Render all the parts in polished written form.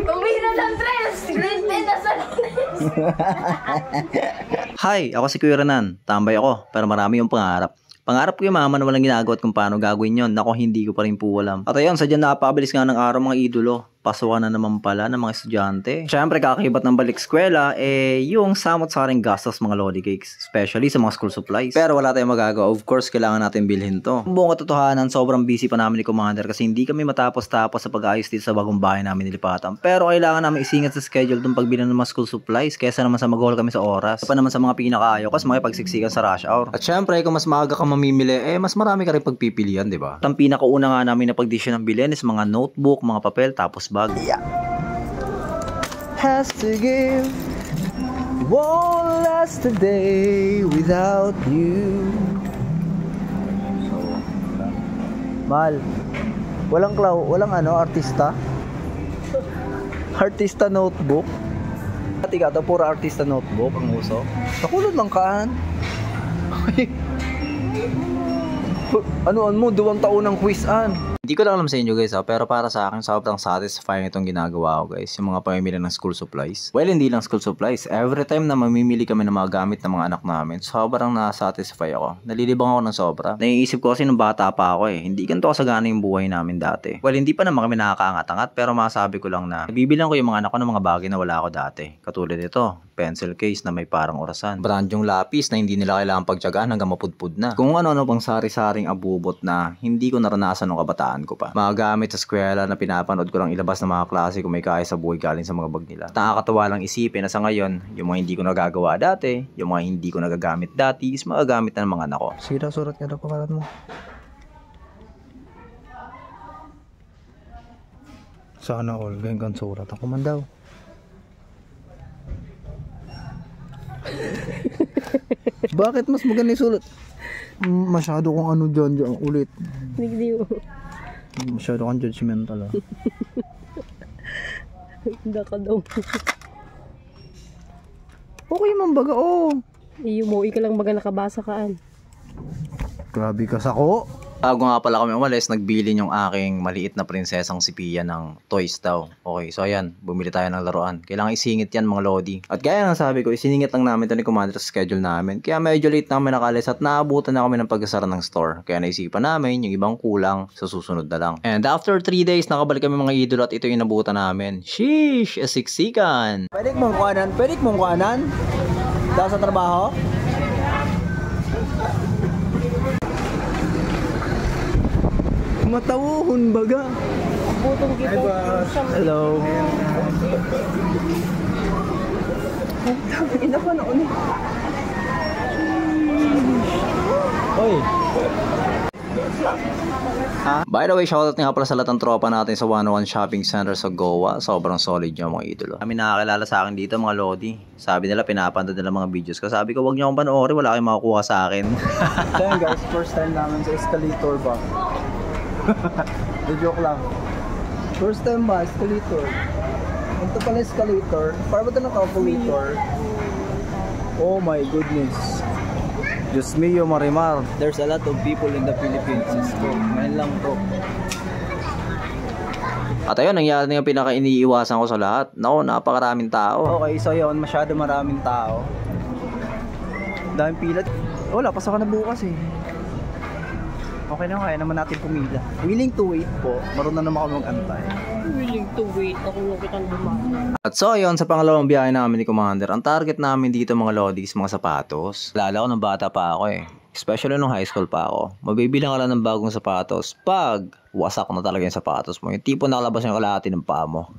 Tumira ng tres! Grade 10 na sa lunes! Hi, ako si Kuya Renan. Tambay ako, pero marami yung pangarap. Pangarap ko yung mama na walang ginagawa at kung paano gagawin yon. Nako, hindi ko pa rin po alam. At ayun, sadyang napakabilis nga ng araw mga idolo. Pasukan na naman pala ng mga estudyante. Siyempre, kakakibat ng balik eskwela, yung samot-saring gastos mga lodi cakes. Especially sa mga school supplies. Pero wala tayong magagawa. Of course, kailangan natin bilhin to. Buong katotohanan, sobrang busy pa namin ni Commander kasi hindi kami matapos-tapos sa pag-ayos dito sa bagong bahay namin nilipatan. Pero kailangan namin isingit sa schedule itong pagbili ng mga school supplies kesa naman sa mag-haul kami sa oras. Pa naman sa mga pinakaayaw kasi makipagsiksikan sa rush hour. At syempre, kung mas maaga ka mamimili, mas marami ka rin pagpipilian, di ba? At ang pinakauna nga namin na pagdesisyon ng bilhin is mga notebook, mga papel, tapos bag. Yeah. Has to give, won't last a day without you. Mahal, walang artista? Artista notebook? At ikaw, ito puro artista notebook ang uso. Nakulod lang kaan. Ano mo, 2 taon ng quiz-an. Hindi ko lang alam sa inyo guys pero para sa akin sobrang satisfying itong ginagawa ko guys, yung mga pamimili ng school supplies. Well, hindi lang school supplies, every time na mamimili kami ng mga gamit ng mga anak namin, sobrang na-satisfy ako. Nalilibang ako ng sobra. Naiisip ko kasi nung bata pa ako hindi ganito kasagana yung buhay namin dati. Well, hindi pa naman kami nakakaangat-angat pero masasabi ko lang na bibilang ko yung mga anak ko ng mga bagay na wala ako dati. Katulad ito, pencil case na may parang orasan. Brand yung lapis na hindi nila kailangan pagtiyagaan hanggang mapudpud na. Kung ano-ano pang sari-saring abubot na hindi ko naranasan nung kabataan ko pa. Mga gamit sa eskwela na pinapanood ko lang ilabas ng mga klase kung may kaya sa buhay galing sa mga bag nila. Nakakatawa lang isipin na sa ngayon, yung mga hindi ko nagagawa dati, yung mga hindi ko nagagamit dati, is magagamit na ng mga anak ko. Sige daw, surat ka daw pangalan mo. Sana all, ganyan kang surat. Ako man daw. Bakit mas maganda yung sulat? Masyado kong ano dyan ulit. Hindi mo. Masyado kang judgmental Hindi ka daw. Okay man baga Iyo mo, ika lang baga nakabasa kaan. Grabe ka sako. Bago nga pala kami umalis, nagbilin yung aking maliit na prinsesang si Pia ng toys daw. Okay, so ayan, bumili tayo ng laruan. Kailangan isingit yan mga lodi. At gaya ng sabi ko, isiningit lang namin ito ni Commander sa schedule namin. Kaya medyo late na kami nakalis at naabutan na kami ng pagkasara ng store. Kaya naisipan namin yung ibang kulang sa susunod na lang. And after 3 days, nakabalik kami mga idolo at ito yung nabutan namin. Sheesh, siksikan. Pwede mong kuanan? Dahil sa trabaho? Matawuhon baga. Butong kita. Hello. Ina pa noon Oy. By the way, shoutout nga pala sa lahat ng tropa natin sa 101 Shopping Center sa Goa. Sobrang solid nyo mga idolo. Kami nakakilala sa akin dito mga lodi. Sabi nila pinapanood nila mga videos ko. Sabi ko wag nyo akong panoorin, wala kayong makukuha sa akin. Then guys, first time namin sa escalator ba? Joke lang. First time ba, escalator. Ito pala escalator. Para ba ito ng calculator? Oh my goodness. Diyos mio Marimar. There's a lot of people in the Philippines. So, ngayon lang to. At ayun, nangyari na yung pinaka-iniiwasan ko sa lahat. Naku, napakaraming tao. Okay, so yun, masyado maraming tao. Daming pila. Wala, pasakan na bukas eh. Okay na, kaya naman natin pumila. Willing to wait po. Marunong naman ako mag-antay. Willing to wait. Ako yung kitang dumana. At so ayun, sa pangalawang biyahe namin ni Commander, ang target namin dito mga lodis, mga sapatos. Lala ko nung bata pa ako Especially nung high school pa ako. Mabibilang ka lang ng bagong sapatos pag wasak na talaga yung sapatos mo. Yung tipo nakalabas yung kalahati ng paa mo.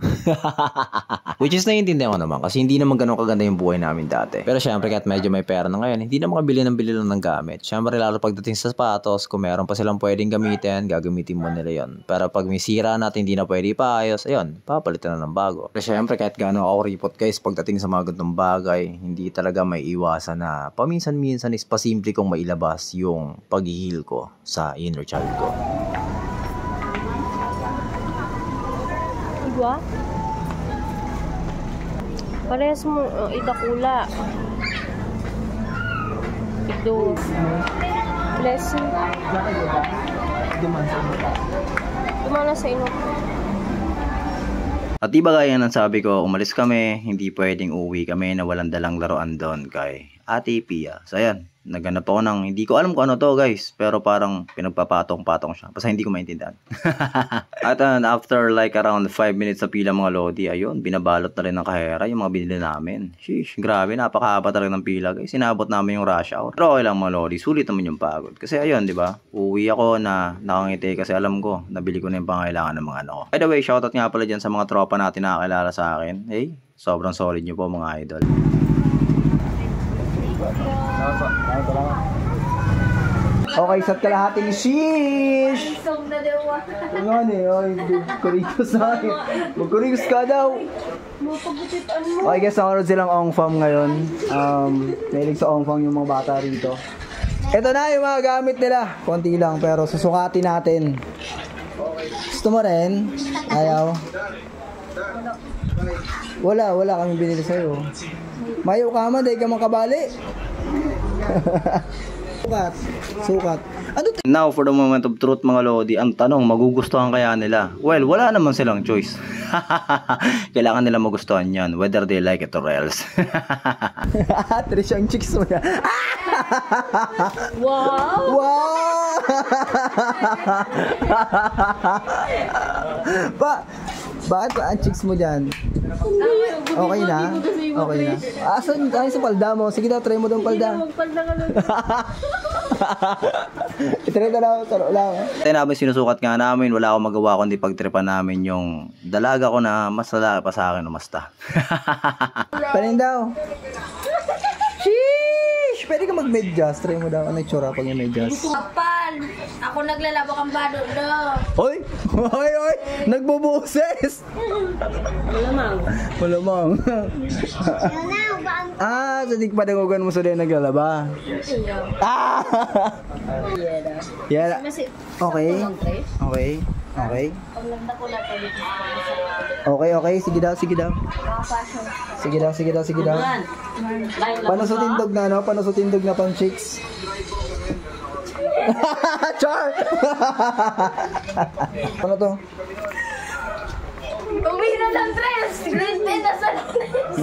Which is naiintindihan ko naman kasi hindi naman ganun kaganda yung buhay namin dati. Pero syempre kahit medyo may pera na ngayon, hindi na makabili lang ng gamit. Syempre lalo pagdating sa sapatos, kung meron pa silang pwedeng gamitin, gagamitin mo nila yon. Pero pag may sira natin hindi na pwede ipaayos, ayun, papalitan na ng bago. Pero syempre kahit gaano ako ripot guys, pagdating sa mga ganitong bagay, hindi talaga may iwasan na paminsan-minsan is pasimple kong mailabas yung paghihil ko sa inner child ko. Diba? Parehas mo itakula. Ito. Blessing. Dumana sa inyo. At di ba gaya ng sabi ko, umalis kami, hindi pwedeng uwi kami na walang dalang laruan doon kay Ate Pia. So ayan, naghanap ako ng, hindi ko alam kung ano to guys, pero parang pinagpapatong-patong siya. Basta hindi ko maintindihan. At after like around 5 minutes sa pila mga lodi, ayun, binabalot na rin ng kahera yung mga binili namin. Sheesh, grabe, napakahaba talaga ng pila guys. Sinabot namin yung rush hour. Pero okay lang mga lodi, sulit naman yung pagod. Kasi ayun, di ba? Uwi ako na nakangiti kasi alam ko, nabili ko na yung pangailangan ng mga ano ko. By the way, shoutout nga pala dyan sa mga tropa natin na nakakilala sa akin. Hey, sobrang solid nyo po mga idol. Okay, isa't kalahating shish! Ano kurikos na akin. Magkurikos ka daw. Okay guys, nakarod silang Ong Fam ngayon. Nahilig sa Ong Fam yung mga bata rito. Ito na yung mga gamit nila. Konti lang pero susukatin natin. Gusto mo rin? Ayaw? Wala kami binili sa'yo. Mayo ka man, dahil ka makabali. Sukat. Ano Now, for the moment of truth mga lodi, ang tanong, magugustuhan kaya nila? Well, wala naman silang choice. Kailangan nila magustuhan yan, whether they like it or else. Trish, ang chicks mo na. Wow! Wow! Bakit ba ang chicks mo dyan? Okay na? Okay na. Asan sa palda mo? Sige daw, try mo daw palda. Magpalda ka lang. Itry na daw, taro lang. Tayo namin sinusukat nga namin, wala akong magawa kundi pagtripan namin yung dalaga ko na mas dalaga pa sa akin umasta. Panin daw. Sheesh! Pwede ka mag-medjas. Try mo daw. Ano yung tsura pag yung medjas? Kapal! Ako naglalaba kang bado daw. Hoy! Hoy! Nagbubuses! Malamang. Sadik pa dangugan mo sa din naglalaba. Ah! Yeah. Okay. Okay. Sige daw. Sige daw. Panusutindog na, no? Panusutindog na pang chicks. Char! Ano to? Uwi na ng tres! Grade 10 na sa lunes!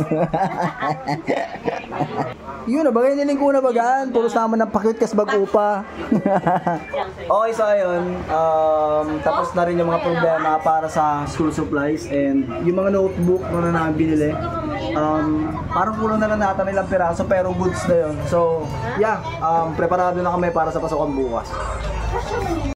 Yun na, bagay niling ko na bagaan. Puros naman ng pakit kas bago pa. Okay, so ayun. Tapos na rin yung mga problema para sa school supplies. And yung mga notebook na namin binili. Parang kulang na lang natin ilang piraso pero goods na yun. So, yeah. Preparado na kami para sa pasukan bukas.